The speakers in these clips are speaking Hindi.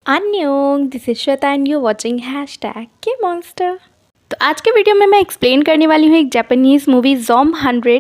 अन्योंग this is Shweta and you watching hashtag k monster. तो आज के वीडियो में मैं एक्सप्लेन करने वाली हूँ एक Japanese movie Zom 100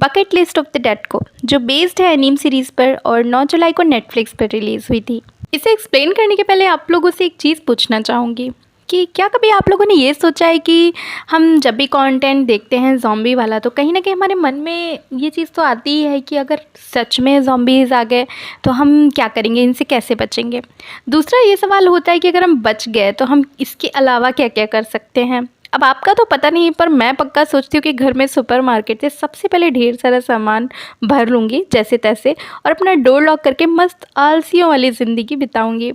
bucket list of the dead को, जो बेस्ड है एनीम सीरीज़ पर और 9 जुलाई को नेटफ्लिक्स पर रिलीज़ हुई थी। इसे एक्सप्लेन करने के पहले आप लोगों से एक चीज़ पूछना चाहूँगी कि क्या कभी आप लोगों ने ये सोचा है कि हम जब भी कंटेंट देखते हैं ज़ॉम्बी वाला तो कहीं ना कहीं हमारे मन में ये चीज़ तो आती ही है कि अगर सच में ज़ॉम्बीज़ आ गए तो हम क्या करेंगे, इनसे कैसे बचेंगे। दूसरा ये सवाल होता है कि अगर हम बच गए तो हम इसके अलावा क्या क्या कर सकते हैं। अब आपका तो पता नहीं, पर मैं पक्का सोचती हूँ कि घर में सुपरमार्केट से सबसे पहले ढेर सारा सामान भर लूँगी जैसे तैसे, और अपना डोर लॉक करके मस्त आलसियों वाली ज़िंदगी बिताऊँगी।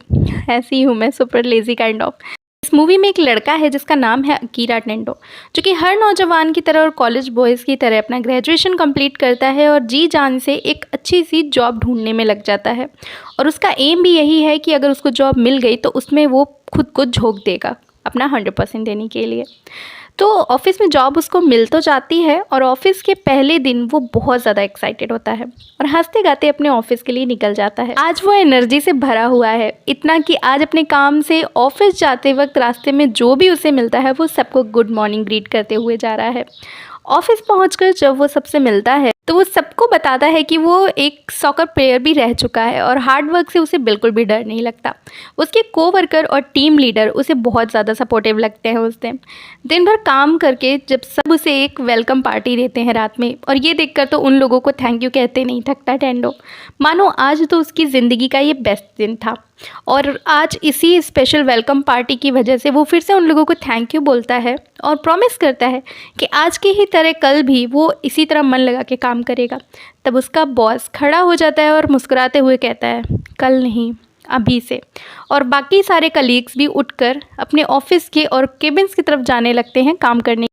ऐसी हूँ मैं, सुपर लेज़ी काइंड ऑफ। इस मूवी में एक लड़का है जिसका नाम है अकीरा टेंडो, जो कि हर नौजवान की तरह और कॉलेज बॉयज़ की तरह अपना ग्रेजुएशन कंप्लीट करता है और जी जान से एक अच्छी सी जॉब ढूंढने में लग जाता है। और उसका एम भी यही है कि अगर उसको जॉब मिल गई तो उसमें वो खुद को झोंक देगा अपना 100% देने के लिए। तो ऑफिस में जॉब उसको मिल तो जाती है और ऑफिस के पहले दिन वो बहुत ज़्यादा एक्साइटेड होता है और हंसते गाते अपने ऑफिस के लिए निकल जाता है। आज वो एनर्जी से भरा हुआ है, इतना कि आज अपने काम से ऑफिस जाते वक्त रास्ते में जो भी उसे मिलता है वो सबको गुड मॉर्निंग ग्रीट करते हुए जा रहा है। ऑफिस पहुंचकर जब वो सबसे मिलता है तो वो सबको बताता है कि वो एक सॉकर प्लेयर भी रह चुका है और हार्ड वर्क से उसे बिल्कुल भी डर नहीं लगता। उसके कोवर्कर और टीम लीडर उसे बहुत ज़्यादा सपोर्टिव लगते हैं। उस दिन भर काम करके जब सब उसे एक वेलकम पार्टी देते हैं रात में, और ये देखकर तो उन लोगों को थैंक यू कहते नहीं थकता टेंडो। मानो आज तो उसकी ज़िंदगी का ये बेस्ट दिन था और आज इसी स्पेशल वेलकम पार्टी की वजह से वो फिर से उन लोगों को थैंक यू बोलता है और प्रॉमिस करता है कि आज की ही तरह कल भी वो इसी तरह मन लगा के काम करेगा। तब उसका बॉस खड़ा हो जाता है और मुस्कुराते हुए कहता है, कल नहीं अभी से। और बाकी सारे कलीग्स भी उठकर अपने ऑफिस के और केबिन्स की तरफ जाने लगते हैं काम करने।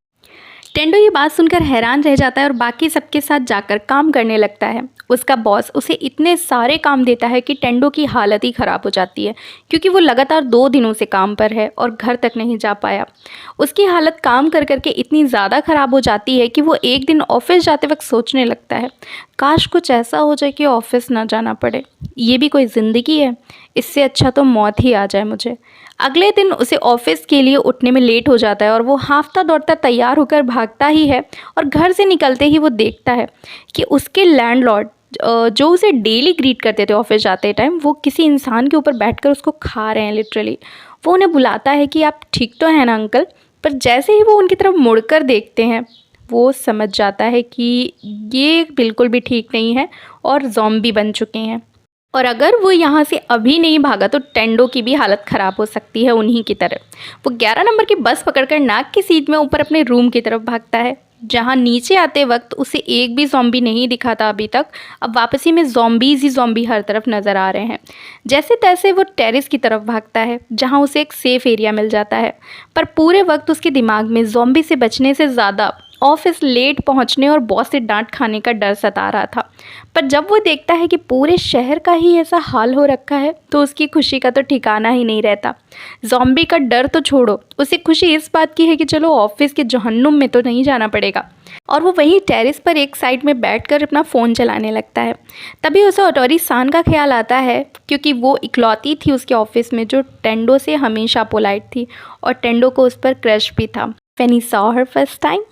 टेंडो ये बात सुनकर हैरान रह जाता है और बाकी सबके साथ जाकर काम करने लगता है। उसका बॉस उसे इतने सारे काम देता है कि टेंडो की हालत ही ख़राब हो जाती है, क्योंकि वो लगातार 2 दिनों से काम पर है और घर तक नहीं जा पाया। उसकी हालत काम कर करके इतनी ज़्यादा ख़राब हो जाती है कि वो एक दिन ऑफिस जाते वक्त सोचने लगता है, काश कुछ ऐसा हो जाए कि ऑफिस ना जाना पड़े। ये भी कोई ज़िंदगी है, इससे अच्छा तो मौत ही आ जाए मुझे। अगले दिन उसे ऑफिस के लिए उठने में लेट हो जाता है और वो हाँफता दौड़ता तैयार होकर भागता ही है और घर से निकलते ही वो देखता है कि उसके लैंडलॉर्ड जो उसे डेली ग्रीट करते थे ऑफिस जाते टाइम, वो किसी इंसान के ऊपर बैठकर उसको खा रहे हैं लिटरली। वो उन्हें बुलाता है कि आप ठीक तो हैं ना अंकल, पर जैसे ही वो उनकी तरफ मुड़कर देखते हैं वो समझ जाता है कि ये बिल्कुल भी ठीक नहीं है और ज़ॉम्बी बन चुके हैं। और अगर वो यहाँ से अभी नहीं भागा तो टेंडो की भी हालत ख़राब हो सकती है उन्हीं की तरह। वो 11 नंबर की बस पकड़कर नाक की सीट में ऊपर अपने रूम की तरफ भागता है, जहाँ नीचे आते वक्त उसे एक भी ज़ॉम्बी नहीं दिखा था अभी तक। अब वापसी में ज़ॉम्बीज़ ही ज़ॉम्बी हर तरफ नज़र आ रहे हैं। जैसे तैसे वो टेरेस की तरफ भागता है जहाँ उसे एक सेफ़ एरिया मिल जाता है, पर पूरे वक्त उसके दिमाग में ज़ॉम्बी से बचने से ज़्यादा ऑफिस लेट पहुंचने और बॉस से डांट खाने का डर सता रहा था। पर जब वो देखता है कि पूरे शहर का ही ऐसा हाल हो रखा है तो उसकी खुशी का तो ठिकाना ही नहीं रहता। ज़ॉम्बी का डर तो छोड़ो, उसे खुशी इस बात की है कि चलो ऑफिस के जहन्नुम में तो नहीं जाना पड़ेगा। और वो वहीं टेरेस पर एक साइड में बैठकर अपना फ़ोन चलाने लगता है। तभी उसे ओटोरी सान का ख्याल आता है, क्योंकि वो इकलौती थी उसके ऑफिस में जो टेंडो से हमेशा पोलाइट थी और टेंडो को उस पर क्रश भी था। When he saw her first time,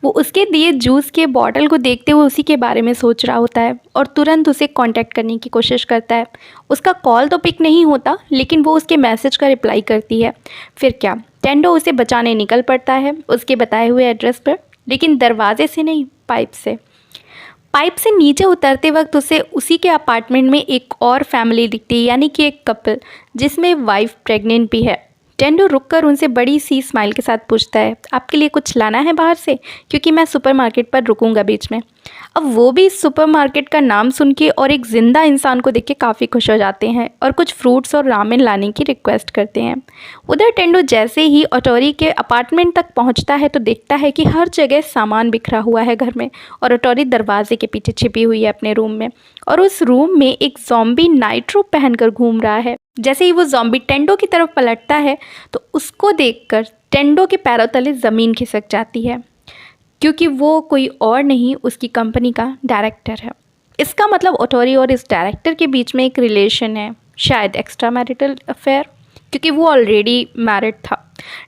वो उसके दिए जूस के बॉटल को देखते हुए उसी के बारे में सोच रहा होता है और तुरंत उसे कांटेक्ट करने की कोशिश करता है। उसका कॉल तो पिक नहीं होता, लेकिन वो उसके मैसेज का रिप्लाई करती है। फिर क्या, टेंडो उसे बचाने निकल पड़ता है उसके बताए हुए एड्रेस पर, लेकिन दरवाजे से नहीं, पाइप से नीचे उतरते वक्त उसे उसी के अपार्टमेंट में एक और फैमिली दिखती है, यानी कि एक कपल जिसमें वाइफ प्रेग्नेंट भी है। टेंडो रुककर उनसे बड़ी सी स्माइल के साथ पूछता है, आपके लिए कुछ लाना है बाहर से, क्योंकि मैं सुपरमार्केट पर रुकूंगा बीच में। अब वो भी सुपरमार्केट का नाम सुन के और एक ज़िंदा इंसान को देख के काफ़ी खुश हो जाते हैं और कुछ फ्रूट्स और रामेन लाने की रिक्वेस्ट करते हैं। उधर टेंडो जैसे ही ओटोरी के अपार्टमेंट तक पहुंचता है तो देखता है कि हर जगह सामान बिखरा हुआ है घर में और ओटोरी दरवाजे के पीछे छिपी हुई है अपने रूम में, और उस रूम में एक ज़ॉम्बी नाइट रूप पहनकर घूम रहा है। जैसे ही वो ज़ॉम्बी टेंडो की तरफ पलटता है तो उसको देखकर टेंडो के पैरों तले ज़मीन खिसक जाती है, क्योंकि वो कोई और नहीं उसकी कंपनी का डायरेक्टर है। इसका मतलब ओटोरी और इस डायरेक्टर के बीच में एक रिलेशन है, शायद एक्स्ट्रा मैरिटल अफेयर, क्योंकि वो ऑलरेडी मैरिड था।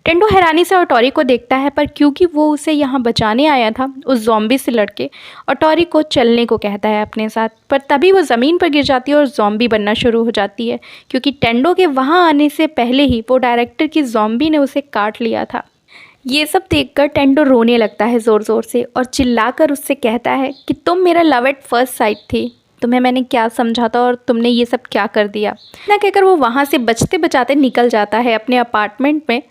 टेंडो हैरानी से ऑटोरी को देखता है, पर क्योंकि वो उसे यहाँ बचाने आया था उस ज़ॉम्बी से लड़के, ऑटोरी को चलने को कहता है अपने साथ। पर तभी वो ज़मीन पर गिर जाती है और ज़ॉम्बी बनना शुरू हो जाती है, क्योंकि टेंडो के वहाँ आने से पहले ही वो डायरेक्टर की ज़ॉम्बी ने उसे काट लिया था। ये सब देखकर टेंडो रोने लगता है ज़ोर ज़ोर से और चिल्लाकर उससे कहता है कि तुम मेरा लव एट फर्स्ट साइट थी, तुम्हें मैंने क्या समझा था और तुमने ये सब क्या कर दिया। ना कहकर वो वहाँ से बचते बचाते निकल जाता है अपने अपार्टमेंट में,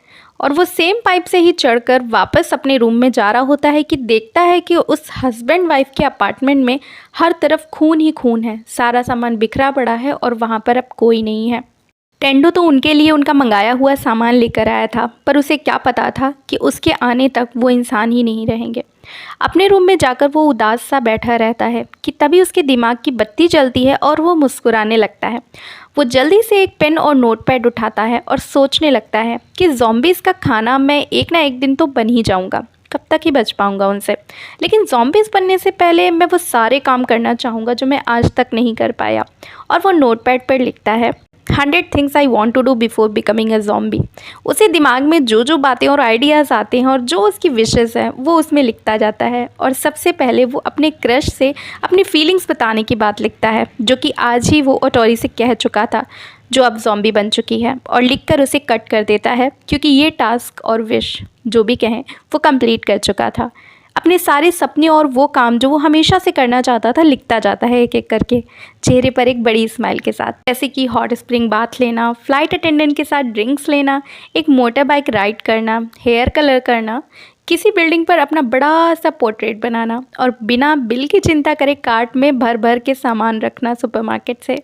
और वो सेम पाइप से ही चढ़कर वापस अपने रूम में जा रहा होता है कि देखता है कि उस हस्बैंड वाइफ के अपार्टमेंट में हर तरफ खून ही खून है, सारा सामान बिखरा पड़ा है और वहाँ पर अब कोई नहीं है। टेंडो तो उनके लिए उनका मंगाया हुआ सामान लेकर आया था, पर उसे क्या पता था कि उसके आने तक वो इंसान ही नहीं रहेंगे। अपने रूम में जाकर वो उदास सा बैठा रहता है कि तभी उसके दिमाग की बत्ती जलती है और वो मुस्कुराने लगता है। वो जल्दी से एक पेन और नोटपैड उठाता है और सोचने लगता है कि ज़ॉम्बीज़ का खाना मैं एक ना एक दिन तो बन ही जाऊँगा, कब तक ही बच पाऊँगा उनसे। लेकिन ज़ॉम्बीज़ बनने से पहले मैं वो सारे काम करना चाहूँगा जो मैं आज तक नहीं कर पाया। और वो नोटपैड पर लिखता है 100 things I want to do before becoming a zombie. उसे दिमाग में जो जो बातें और आइडियाज़ आते हैं और जो उसकी विशेज़ हैं वो उसमें लिखता जाता है। और सबसे पहले वो अपने क्रश से अपनी फीलिंग्स बताने की बात लिखता है, जो कि आज ही वो ऑटोरी से कह चुका था, जो अब ज़ॉम्बी बन चुकी है, और लिखकर उसे कट कर देता है क्योंकि ये टास्क और विश जो भी कहें वो कंप्लीट कर चुका था। अपने सारे सपने और वो काम जो वो हमेशा से करना चाहता था लिखता जाता है एक एक करके, चेहरे पर एक बड़ी स्माइल के साथ, जैसे कि हॉट स्प्रिंग बाथ लेना, फ्लाइट अटेंडेंट के साथ ड्रिंक्स लेना, एक मोटर बाइक राइड करना, हेयर कलर करना, किसी बिल्डिंग पर अपना बड़ा सा पोर्ट्रेट बनाना, और बिना बिल की चिंता करे कार्ट में भर भर के सामान रखना सुपरमार्केट से।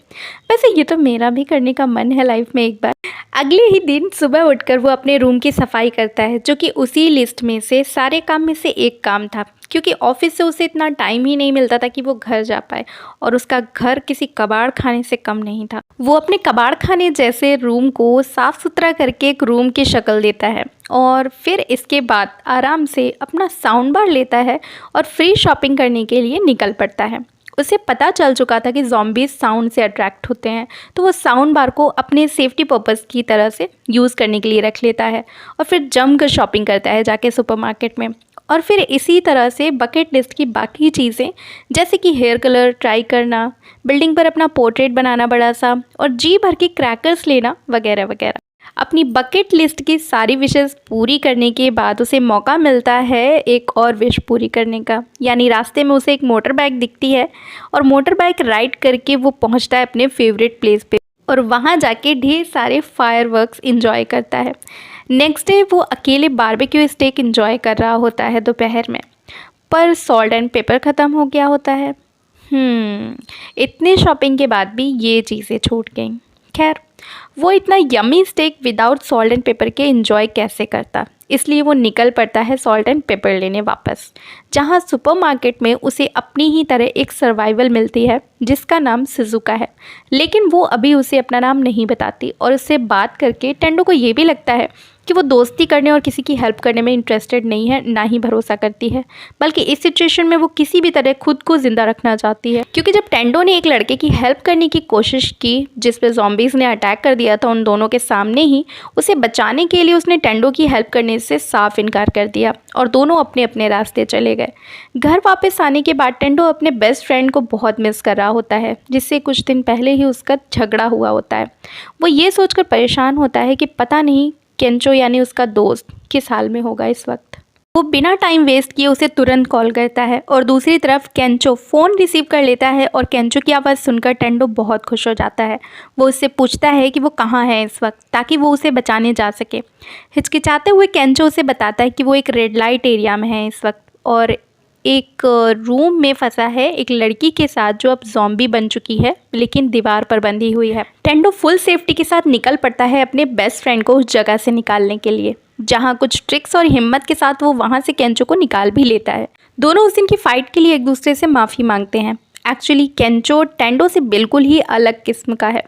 वैसे ये तो मेरा भी करने का मन है लाइफ में एक बार। अगले ही दिन सुबह उठकर वो अपने रूम की सफाई करता है, जो कि उसी लिस्ट में से सारे काम में से एक काम था, क्योंकि ऑफिस से उसे इतना टाइम ही नहीं मिलता था कि वो घर जा पाए, और उसका घर किसी कबाड़ खाने से कम नहीं था। वो अपने कबाड़ खाने जैसे रूम को साफ़ सुथरा करके एक रूम की शक्ल देता है, और फिर इसके बाद आराम से अपना साउंड बार लेता है और फ्री शॉपिंग करने के लिए निकल पड़ता है। उसे पता चल चुका था कि ज़ॉम्बीज़ साउंड से अट्रैक्ट होते हैं, तो वो साउंड बार को अपने सेफ्टी पर्पज़ की तरह से यूज़ करने के लिए रख लेता है, और फिर जमकर शॉपिंग करता है जाके सुपरमार्केट में। और फिर इसी तरह से बकेट लिस्ट की बाकी चीज़ें, जैसे कि हेयर कलर ट्राई करना, बिल्डिंग पर अपना पोर्ट्रेट बनाना बड़ा सा, और जी भर के क्रैकर्स लेना वगैरह वगैरह। अपनी बकेट लिस्ट की सारी विशेज़ पूरी करने के बाद उसे मौका मिलता है एक और विश पूरी करने का, यानी रास्ते में उसे एक मोटर बाइक दिखती है, और मोटर बाइक राइड करके वो पहुंचता है अपने फेवरेट प्लेस पे, और वहां जाके ढेर सारे फायरवर्क्स एंजॉय करता है। नेक्स्ट डे वो अकेले बारबेक्यू स्टेक एंजॉय कर रहा होता है दोपहर में, पर सॉल्ट एंड पेपर ख़त्म हो गया होता है। इतने शॉपिंग के बाद भी ये चीज़ें छूट गई। खैर, वो इतना yummy steak without salt and pepper के एंजॉय कैसे करता, इसलिए वो निकल पड़ता है सॉल्ट एंड पेपर लेने वापस, जहाँ सुपरमार्केट में उसे अपनी ही तरह एक सर्वाइवल मिलती है जिसका नाम सिजुका है। लेकिन वो अभी उसे अपना नाम नहीं बताती, और उससे बात करके टेंडो को ये भी लगता है कि वो दोस्ती करने और किसी की हेल्प करने में इंटरेस्टेड नहीं है, ना ही भरोसा करती है, बल्कि इस सिचुएशन में वो किसी भी तरह खुद को ज़िंदा रखना चाहती है। क्योंकि जब टेंडो ने एक लड़के की हेल्प करने की कोशिश की जिस पे ज़ॉम्बीज़ ने अटैक कर दिया था उन दोनों के सामने ही, उसे बचाने के लिए उसने टेंडो की हेल्प करने से साफ इनकार कर दिया, और दोनों अपने अपने रास्ते चले गए। घर वापस आने के बाद टेंडो अपने बेस्ट फ्रेंड को बहुत मिस कर रहा होता है, जिससे कुछ दिन पहले ही उसका झगड़ा हुआ होता है। वो ये सोचकर परेशान होता है कि पता नहीं केंचो यानी उसका दोस्त किस हाल में होगा इस वक्त। वो बिना टाइम वेस्ट किए उसे तुरंत कॉल करता है, और दूसरी तरफ केंचो फ़ोन रिसीव कर लेता है, और केंचो की आवाज़ सुनकर टेंडो बहुत खुश हो जाता है। वो उससे पूछता है कि वो कहाँ है इस वक्त, ताकि वो उसे बचाने जा सके। हिचकिचाते हुए केंचो उसे बताता है कि वो एक रेड लाइट एरिया में है इस वक्त, और एक रूम में फंसा है एक लड़की के साथ जो अब ज़ॉम्बी बन चुकी है, लेकिन दीवार पर बंधी हुई है। टेंडो फुल सेफ्टी के साथ निकल पड़ता है अपने बेस्ट फ्रेंड को उस जगह से निकालने के लिए, जहां कुछ ट्रिक्स और हिम्मत के साथ वो वहां से केंचो को निकाल भी लेता है। दोनों उस दिन की फ़ाइट के लिए एक दूसरे से माफ़ी मांगते हैं। एक्चुअली केंचो टेंडो से बिल्कुल ही अलग किस्म का है।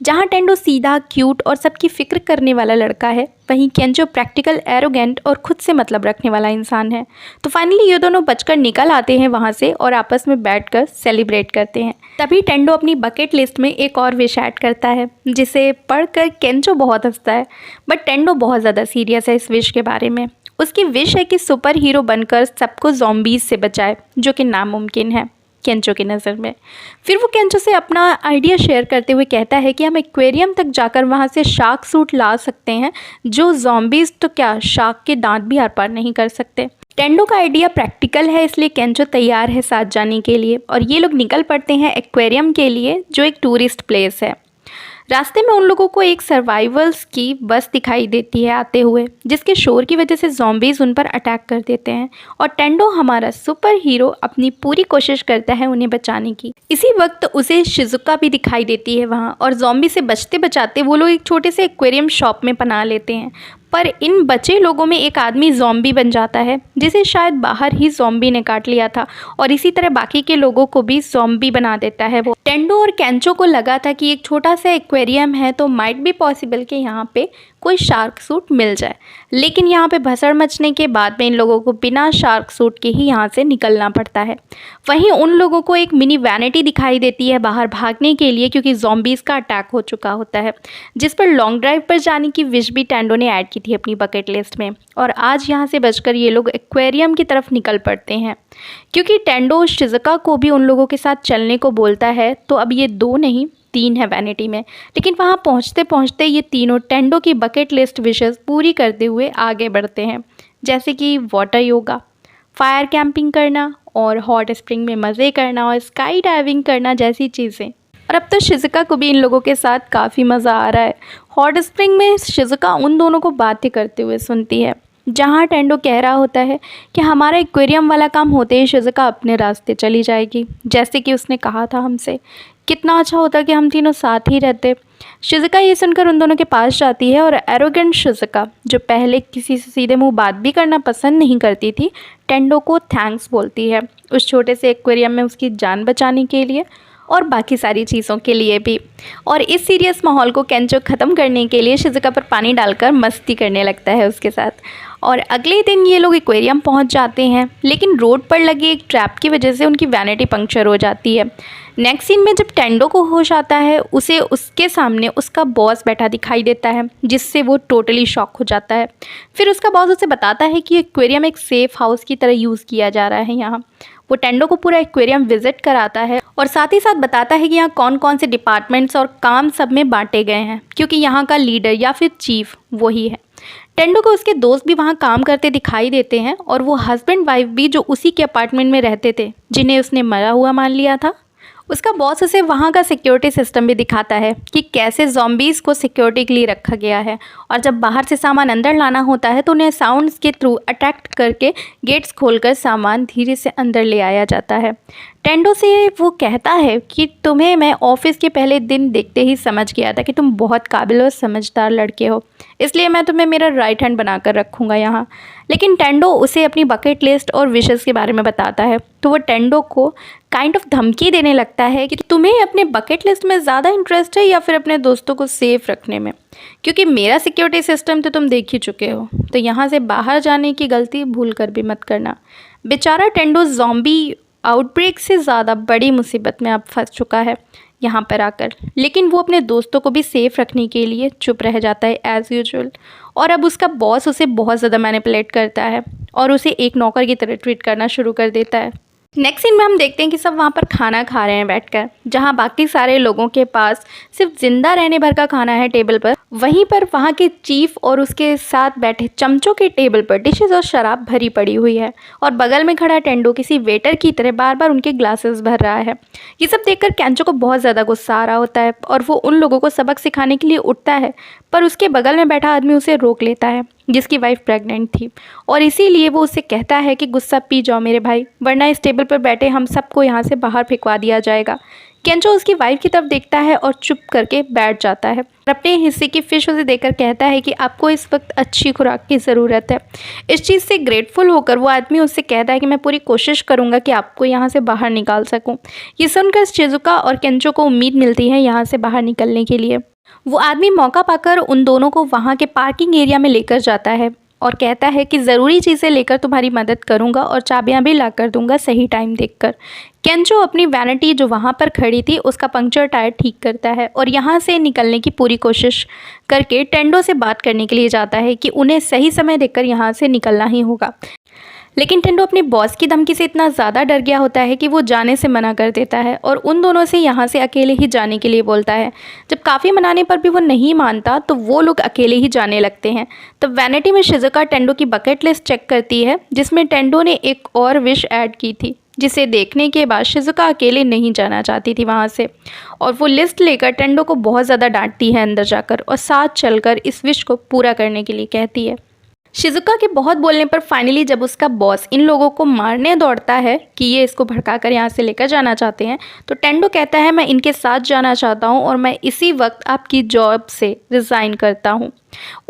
जहाँ टेंडो सीधा, क्यूट और सबकी फिक्र करने वाला लड़का है, वहीं केंचो प्रैक्टिकल, एरोगेंट और खुद से मतलब रखने वाला इंसान है। तो फाइनली ये दोनों बचकर निकल आते हैं वहाँ से और आपस में बैठकर सेलिब्रेट करते हैं। तभी टेंडो अपनी बकेट लिस्ट में एक और विश ऐड करता है, जिसे पढ़कर केंचो बहुत हंसता है, बट टेंडो बहुत ज़्यादा सीरियस है इस विश के बारे में। उसकी विश है कि सुपर हीरो बनकर सबको ज़ॉम्बीज़ से बचाए, जो कि नामुमकिन है केंचो की नज़र में। फिर वो केंचो से अपना आइडिया शेयर करते हुए कहता है कि हम एक्वेरियम तक जाकर वहाँ से शार्क सूट ला सकते हैं, जो ज़ॉम्बीज़ तो क्या शार्क के दांत भी आर पार नहीं कर सकते। टेंडो का आइडिया प्रैक्टिकल है, इसलिए केंचो तैयार है साथ जाने के लिए और ये लोग निकल पड़ते हैं एक्वेरियम के लिए, जो एक टूरिस्ट प्लेस है। रास्ते में उन लोगों को एक सर्वाइवल्स की बस दिखाई देती है आते हुए, जिसके शोर की वजह से ज़ॉम्बीज़ उन पर अटैक कर देते हैं और टेंडो हमारा सुपर हीरो अपनी पूरी कोशिश करता है उन्हें बचाने की। इसी वक्त उसे शिजुका भी दिखाई देती है वहाँ, और ज़ॉम्बी से बचते बचाते वो लोग एक छोटे से एक्वेरियम शॉप में पनाह लेते हैं। पर इन बचे लोगों में एक आदमी ज़ॉम्बी बन जाता है, जिसे शायद बाहर ही ज़ॉम्बी ने काट लिया था, और इसी तरह बाकी के लोगों को भी ज़ॉम्बी बना देता है वो। टेंडो और केंचो को लगा था कि एक छोटा सा एक्वेरियम है तो माइट बी पॉसिबल कि यहाँ पे कोई शार्क सूट मिल जाए, लेकिन यहाँ पे भसड़ मचने के बाद में इन लोगों को बिना शार्क सूट के ही यहाँ से निकलना पड़ता है। वहीं उन लोगों को एक मिनी वैनिटी दिखाई देती है बाहर भागने के लिए, क्योंकि ज़ॉम्बीज़ का अटैक हो चुका होता है, जिस पर लॉन्ग ड्राइव पर जाने की विश भी टेंडो ने ऐड की थी अपनी बकेट लिस्ट में। और आज यहाँ से बचकर ये लोग एक्वेरियम की तरफ निकल पड़ते हैं, क्योंकि टेंडो शिजुका को भी उन लोगों के साथ चलने को बोलता है। तो अब ये 2 नहीं 3 है वैनिटी में, लेकिन वहाँ पहुँचते पहुँचते ये तीनों टेंडो की बकेट लिस्ट विशेस पूरी करते हुए आगे बढ़ते हैं, जैसे कि वाटर योगा, फायर कैंपिंग करना और हॉट स्प्रिंग में मज़े करना और स्काई डाइविंग करना जैसी चीज़ें। और अब तो शिजुका को भी इन लोगों के साथ काफ़ी मज़ा आ रहा है। हॉट स्प्रिंग में शिजुका उन दोनों को बातें करते हुए सुनती है, जहाँ टेंडो कह रहा होता है कि हमारा एक्वेरियम वाला काम होते ही शिजुका अपने रास्ते चली जाएगी, जैसे कि उसने कहा था हमसे। कितना अच्छा होता कि हम तीनों साथ ही रहते। शिजुका ये सुनकर उन दोनों के पास जाती है और एरोगेंट शिजुका, जो पहले किसी से सीधे मुंह बात भी करना पसंद नहीं करती थी, टेंडो को थैंक्स बोलती है उस छोटे से एक्वेरियम में उसकी जान बचाने के लिए और बाकी सारी चीज़ों के लिए भी। और इस सीरियस माहौल को केंचो ख़त्म करने के लिए शिजुका पर पानी डालकर मस्ती करने लगता है उसके साथ। और अगले दिन ये लोग एक्वेरियम पहुंच जाते हैं, लेकिन रोड पर लगे एक ट्रैप की वजह से उनकी वैनिटी पंक्चर हो जाती है। नेक्स्ट सीन में जब टेंडो को होश आता है, उसे उसके सामने उसका बॉस बैठा दिखाई देता है, जिससे वो टोटली शॉक हो जाता है। फिर उसका बॉस उसे बताता है कि एक्वेरियम एक सेफ़ हाउस की तरह यूज़ किया जा रहा है यहाँ। वो टेंडो को पूरा एक्वेरियम विजिट कराता है और साथ ही साथ बताता है कि यहाँ कौन कौन से डिपार्टमेंट्स और काम सब में बांटे गए हैं, क्योंकि यहाँ का लीडर या फिर चीफ वही है। टेंडो को उसके दोस्त भी वहाँ काम करते दिखाई देते हैं, और वो हस्बैंड वाइफ भी जो उसी के अपार्टमेंट में रहते थे, जिन्हें उसने मरा हुआ मान लिया था। उसका बॉस उसे वहाँ का सिक्योरिटी सिस्टम भी दिखाता है कि कैसे ज़ॉम्बीज़ को सिक्योरिटी के लिए रखा गया है, और जब बाहर से सामान अंदर लाना होता है तो उन्हें साउंड्स के थ्रू अट्रैक्ट करके गेट्स खोलकर सामान धीरे से अंदर ले आया जाता है। टेंडो से वो कहता है कि तुम्हें मैं ऑफिस के पहले दिन देखते ही समझ गया था कि तुम बहुत काबिल और समझदार लड़के हो, इसलिए मैं तुम्हें मेरा राइट हैंड बनाकर रखूँगा यहाँ। लेकिन टेंडो उसे अपनी बकेट लिस्ट और विशेस के बारे में बताता है, तो वो टेंडो को काइंड ऑफ धमकी देने लगता है कि तुम्हें अपने बकेट लिस्ट में ज़्यादा इंटरेस्ट है या फिर अपने दोस्तों को सेफ रखने में, क्योंकि मेरा सिक्योरिटी सिस्टम तो तुम देख ही चुके हो, तो यहाँ से बाहर जाने की गलती भूल कर भी मत करना। बेचारा टेंडो ज़ॉम्बी आउटब्रेक से ज़्यादा बड़ी मुसीबत में अब फंस चुका है यहाँ पर आकर, लेकिन वो अपने दोस्तों को भी सेफ़ रखने के लिए चुप रह जाता है एज़ यूजुअल। और अब उसका बॉस उसे बहुत ज़्यादा मैनिपुलेट करता है और उसे एक नौकर की तरह ट्रीट करना शुरू कर देता है। नेक्स्ट सीन में हम देखते हैं कि सब वहाँ पर खाना खा रहे हैं बैठकर, जहाँ बाकी सारे लोगों के पास सिर्फ जिंदा रहने भर का खाना है टेबल पर। वहीं पर वहाँ के चीफ और उसके साथ बैठे चमचों के टेबल पर डिशेस और शराब भरी पड़ी हुई है, और बगल में खड़ा टेंडो किसी वेटर की तरह बार बार उनके ग्लासेस भर रहा है। ये सब देखकर केंचो को बहुत ज़्यादा गुस्सा आ रहा होता है और वो उन लोगों को सबक सिखाने के लिए उठता है, पर उसके बगल में बैठा आदमी उसे रोक लेता है, जिसकी वाइफ प्रेग्नेंट थी, और इसीलिए वो उससे कहता है कि गुस्सा पी जाओ मेरे भाई, वरना इस टेबल पर बैठे हम सबको यहाँ से बाहर फेंकवा दिया जाएगा। केंचो उसकी वाइफ की तरफ देखता है और चुप करके बैठ जाता है। अपने हिस्से की फिश उसे देकर कहता है कि आपको इस वक्त अच्छी खुराक की ज़रूरत है। इस चीज़ से ग्रेटफुल होकर वो आदमी उससे कहता है कि मैं पूरी कोशिश करूँगा कि आपको यहाँ से बाहर निकाल सकूँ। ये सुनकर शिजुका और केंचो को उम्मीद मिलती है यहाँ से बाहर निकलने के लिए। वो आदमी मौका पाकर उन दोनों को वहाँ के पार्किंग एरिया में लेकर जाता है और कहता है कि ज़रूरी चीज़ें लेकर तुम्हारी मदद करूँगा और चाबियाँ भी ला कर दूँगा सही टाइम देखकर। केंचो अपनी वैनिटी जो वहाँ पर खड़ी थी उसका पंक्चर टायर ठीक करता है और यहाँ से निकलने की पूरी कोशिश करके टेंडो से बात करने के लिए जाता है कि उन्हें सही समय देखकर यहाँ से निकलना ही होगा। लेकिन टेंडो अपने बॉस की धमकी से इतना ज़्यादा डर गया होता है कि वो जाने से मना कर देता है और उन दोनों से यहाँ से अकेले ही जाने के लिए बोलता है। जब काफ़ी मनाने पर भी वो नहीं मानता तो वो लोग अकेले ही जाने लगते हैं। तब वैनिटी में शिजुका टेंडो की बकेट लिस्ट चेक करती है जिसमें टेंडो ने एक और विश ऐड की थी, जिसे देखने के बाद शिजुका अकेले नहीं जाना चाहती थी वहाँ से और वो लिस्ट लेकर टेंडो को बहुत ज़्यादा डांटती है अंदर जाकर और साथ चलकर इस विश को पूरा करने के लिए कहती है। शिजुका के बहुत बोलने पर फाइनली जब उसका बॉस इन लोगों को मारने दौड़ता है कि ये इसको भड़काकर यहाँ से लेकर जाना चाहते हैं तो टेंडो कहता है मैं इनके साथ जाना चाहता हूँ और मैं इसी वक्त आपकी जॉब से रिज़ाइन करता हूँ।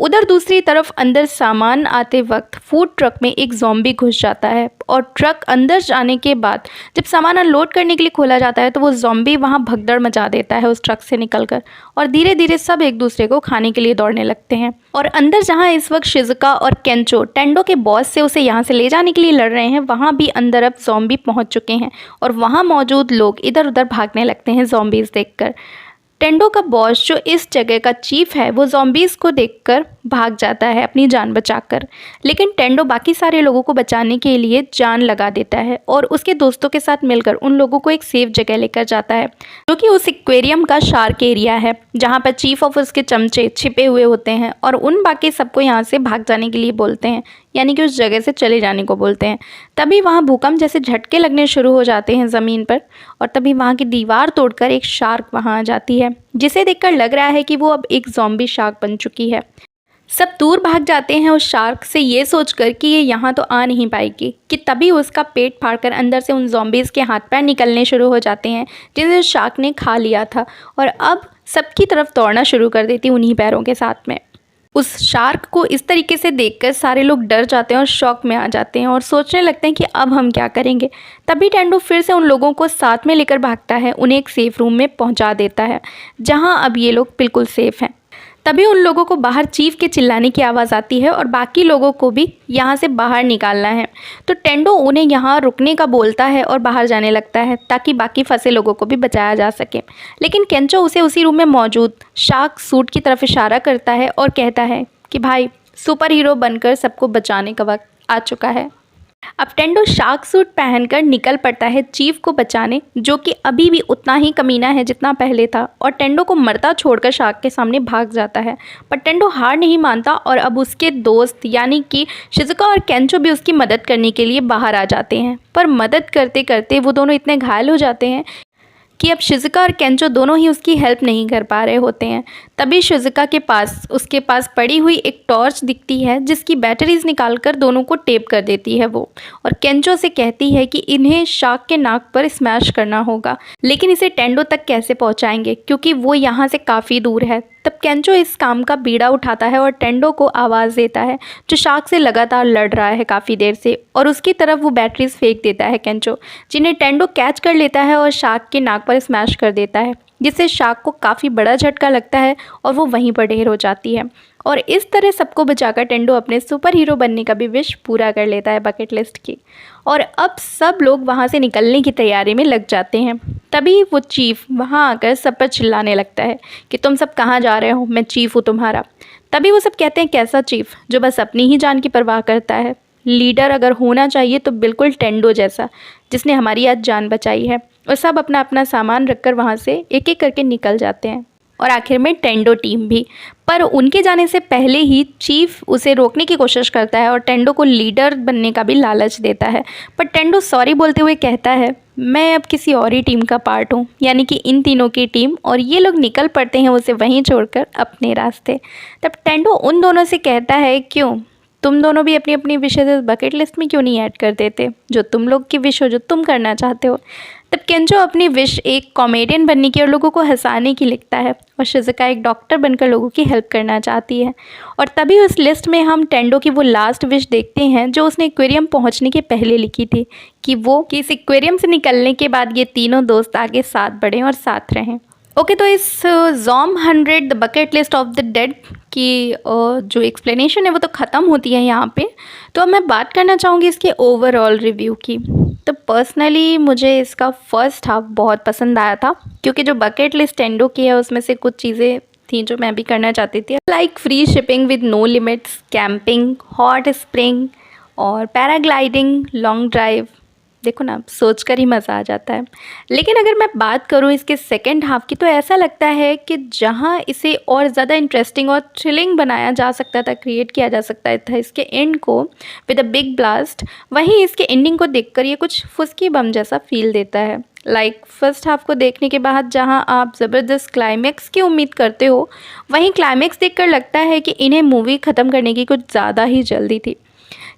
उधर दूसरी तरफ अंदर सामान आते वक्त फूड ट्रक में एक ज़ॉम्बी घुस जाता है और ट्रक अंदर जाने के बाद जब सामान अनलोड करने के लिए खोला जाता है तो वो ज़ॉम्बी वहाँ भगदड़ मचा देता है उस ट्रक से निकलकर और धीरे धीरे सब एक दूसरे को खाने के लिए दौड़ने लगते हैं। और अंदर जहाँ इस वक्त शिजुका और केंचो टेंडो के बॉस से उसे यहाँ से ले जाने के लिए लड़ रहे हैं, वहाँ भी अंदर अब ज़ॉम्बी पहुँच चुके हैं और वहाँ मौजूद लोग इधर उधर भागने लगते हैं ज़ॉम्बीज़ देखकर। टेंडो का बॉस जो इस जगह का चीफ है वो ज़ॉम्बीज़ को देखकर भाग जाता है अपनी जान बचाकर, लेकिन टेंडो बाकी सारे लोगों को बचाने के लिए जान लगा देता है और उसके दोस्तों के साथ मिलकर उन लोगों को एक सेफ जगह लेकर जाता है जो कि उस एक्वेरियम का शार्क एरिया है जहाँ पर चीफ ऑफ उसके चमचे छिपे हुए होते हैं और उन बाकी सबको यहाँ से भाग जाने के लिए बोलते हैं, यानी कि उस जगह से चले जाने को बोलते हैं। तभी वहाँ भूकंप जैसे झटके लगने शुरू हो जाते हैं ज़मीन पर और तभी वहाँ की दीवार तोड़कर एक शार्क वहाँ आ जाती है जिसे देखकर लग रहा है कि वो अब एक ज़ॉम्बी शार्क बन चुकी है। सब दूर भाग जाते हैं उस शार्क से ये सोचकर कि ये यहाँ तो आ नहीं पाएगी कि तभी उसका पेट फाड़कर अंदर से उन ज़ॉम्बीज़ के हाथ पैर निकलने शुरू हो जाते हैं जिन्हें शार्क ने खा लिया था और अब सबकी तरफ दौड़ना शुरू कर देती उन्हीं पैरों के साथ में। उस शार्क को इस तरीके से देखकर सारे लोग डर जाते हैं और शॉक में आ जाते हैं और सोचने लगते हैं कि अब हम क्या करेंगे। तभी टेंडो फिर से उन लोगों को साथ में लेकर भागता है, उन्हें एक सेफ़ रूम में पहुंचा देता है जहां अब ये लोग बिल्कुल सेफ़ हैं। तभी उन लोगों को बाहर चीफ के चिल्लाने की आवाज़ आती है और बाकी लोगों को भी यहाँ से बाहर निकालना है तो टेंडो उन्हें यहाँ रुकने का बोलता है और बाहर जाने लगता है ताकि बाकी फंसे लोगों को भी बचाया जा सके। लेकिन केंचो उसे उसी रूम में मौजूद शार्क सूट की तरफ इशारा करता है और कहता है कि भाई सुपर हीरो बनकर सबको बचाने का वक्त आ चुका है। अब टेंडो शार्क सूट पहनकर निकल पड़ता है चीफ को बचाने, जो कि अभी भी उतना ही कमीना है जितना पहले था और टेंडो को मरता छोड़कर शार्क के सामने भाग जाता है। पर टेंडो हार नहीं मानता और अब उसके दोस्त यानी कि शिजुका और केंचो भी उसकी मदद करने के लिए बाहर आ जाते हैं। पर मदद करते करते वो दोनों इतने घायल हो जाते हैं कि अब शिजुका और केंचो दोनों ही उसकी हेल्प नहीं कर पा रहे होते हैं। तभी शिजुका के पास उसके पास पड़ी हुई एक टॉर्च दिखती है जिसकी बैटरीज निकालकर दोनों को टेप कर देती है वो और केंचो से कहती है कि इन्हें शार्क के नाक पर स्मैश करना होगा, लेकिन इसे टेंडो तक कैसे पहुंचाएंगे क्योंकि वो यहाँ से काफ़ी दूर है। तब केंचो इस काम का बीड़ा उठाता है और टेंडो को आवाज़ देता है जो शार्क से लगातार लड़ रहा है काफ़ी देर से और उसकी तरफ वो बैटरीज फेंक देता है केंचो, जिन्हें टेंडो कैच कर लेता है और शार्क के नाक पर स्मैश कर देता है, जिससे शार्क को काफ़ी बड़ा झटका लगता है और वो वहीं पर ढेर हो जाती है। और इस तरह सबको बचाकर टेंडो अपने सुपर हीरो बनने का भी विश पूरा कर लेता है बकेट लिस्ट की और अब सब लोग वहाँ से निकलने की तैयारी में लग जाते हैं। तभी वो चीफ वहाँ आकर सब पर चिल्लाने लगता है कि तुम सब कहाँ जा रहे हो, मैं चीफ हूँ तुम्हारा। तभी वो सब कहते हैं कैसा चीफ जो बस अपनी ही जान की परवाह करता है। लीडर अगर होना चाहिए तो बिल्कुल टेंडो जैसा जिसने हमारी आज जान बचाई है। और सब अपना अपना सामान रखकर वहाँ से एक एक करके निकल जाते हैं और आखिर में टेंडो टीम भी। पर उनके जाने से पहले ही चीफ उसे रोकने की कोशिश करता है और टेंडो को लीडर बनने का भी लालच देता है। पर टेंडो सॉरी बोलते हुए कहता है मैं अब किसी और ही टीम का पार्ट हूँ, यानी कि इन तीनों की टीम, और ये लोग निकल पड़ते हैं उसे वहीं छोड़कर अपने रास्ते। तब टेंडो उन दोनों से कहता है क्यों तुम दोनों भी अपनी अपनी विशेष बकेट लिस्ट में क्यों नहीं ऐड कर देते, जो तुम लोग की विश हो, जो तुम करना चाहते हो। तब केंजो अपनी विश एक कॉमेडियन बनने की और लोगों को हंसाने की लिखता है और शिज़ुका एक डॉक्टर बनकर लोगों की हेल्प करना चाहती है। और तभी उस लिस्ट में हम टेंडो की वो लास्ट विश देखते हैं जो उसने एक्वेरियम पहुंचने के पहले लिखी थी, कि इस एक्वेरियम से निकलने के बाद ये तीनों दोस्त आगे साथ बढ़ें और साथ रहें। ओके, तो इस ज़ॉम 100 the bucket list of the dead की जो एक्सप्लेनेशन है वो तो ख़त्म होती है यहाँ पे। तो अब मैं बात करना चाहूँगी इसके ओवरऑल रिव्यू की। तो पर्सनली मुझे इसका फर्स्ट हाफ बहुत पसंद आया था, क्योंकि जो बकेट लिस्ट टेंडो की है उसमें से कुछ चीज़ें थी जो मैं भी करना चाहती थी, like free shipping with no limits, camping, hot spring और पैराग्लाइडिंग, लॉन्ग ड्राइव। देखो ना, सोच कर ही मज़ा आ जाता है। लेकिन अगर मैं बात करूँ इसके सेकेंड हाफ की, तो ऐसा लगता है कि जहाँ इसे और ज़्यादा इंटरेस्टिंग और थ्रिलिंग बनाया जा सकता था, क्रिएट किया जा सकता था इसके एंड को विद अ बिग ब्लास्ट, वहीं इसके एंडिंग को देखकर ये कुछ फुसकी बम जैसा फील देता है। लाइक फर्स्ट हाफ को देखने के बाद जहाँ आप ज़बरदस्त क्लाइमैक्स की उम्मीद करते हो, वहीं क्लाइमैक्स देखकर लगता है कि इन्हें मूवी ख़त्म करने की कुछ ज़्यादा ही जल्दी थी।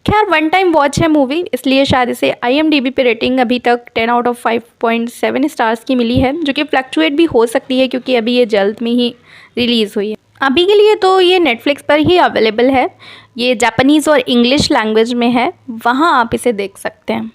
खैर, वन टाइम वॉच है मूवी, इसलिए शायद इसे IMDb पे रेटिंग अभी तक 10 आउट ऑफ 5.7 स्टार्स की मिली है, जो कि फ्लक्चुएट भी हो सकती है क्योंकि अभी ये जल्द में ही रिलीज़ हुई है। अभी के लिए तो ये नेटफ्लिक्स पर ही अवेलेबल है। ये जापानीज़ और इंग्लिश लैंग्वेज में है, वहाँ आप इसे देख सकते हैं।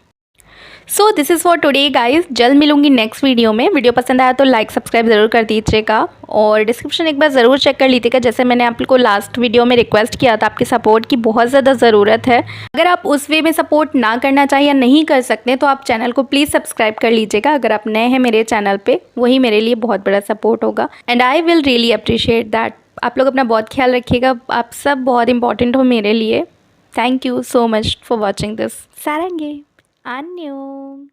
So this is for today guys. जल्द मिलूंगी नेक्स्ट वीडियो में। वीडियो पसंद आया तो लाइक सब्सक्राइब ज़रूर कर दीजिएगा और डिस्क्रिप्शन एक बार ज़रूर चेक कर लीजिएगा, जैसे मैंने आपको लास्ट वीडियो में रिक्वेस्ट किया था। आपकी सपोर्ट की बहुत ज़्यादा ज़रूरत है। अगर आप उस वे में सपोर्ट ना करना चाहिए या नहीं कर सकते तो आप चैनल को प्लीज़ सब्सक्राइब कर लीजिएगा। अगर आप नए हैं मेरे चैनल पर, वही मेरे लिए बहुत बड़ा सपोर्ट होगा and I will really appreciate that. आप लोग अपना बहुत ख्याल रखिएगा। आप सब बहुत इंपॉर्टेंट हो मेरे लिए। Thank you so much for watching this. सारंगे, अन्यों।